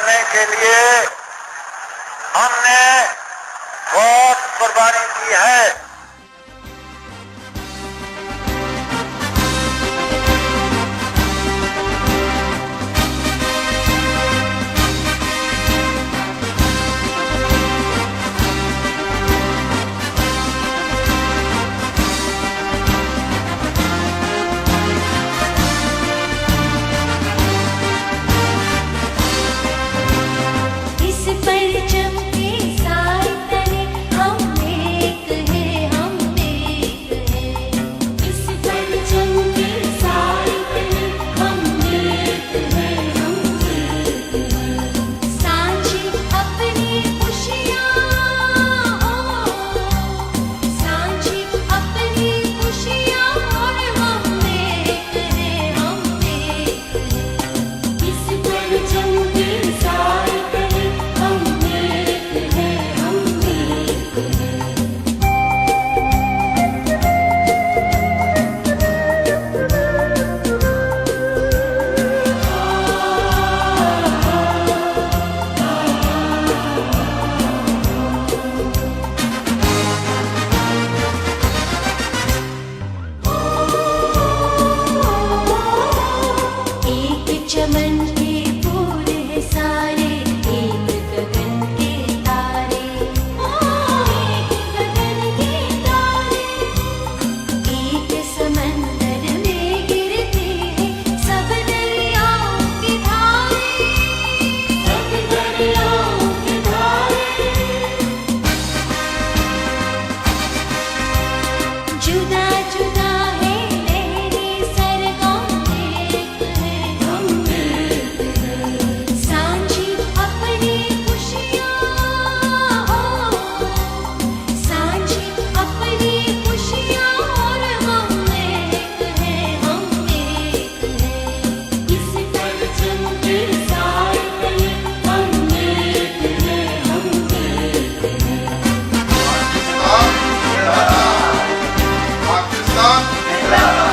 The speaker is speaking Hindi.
करने के लिए हमने बहुत कुर्बानी की है। चमन के फूल है सारे, एक गगन के तारे, एक गगन के तारे, एक समंदर में गिरते हैं सब दरियाओं की धारे, सब दरियाओं की धारे। जुदा जुदा है लहरें सरगम एक है हम एक है, सांझी अपनी खुशियाँ हो, सांझी अपनी खुशियाँ और हम एक है, हम एक है। इस परचम के साए तले हम एक है, हम एक है। पाकिस्तान जिंदाबाद।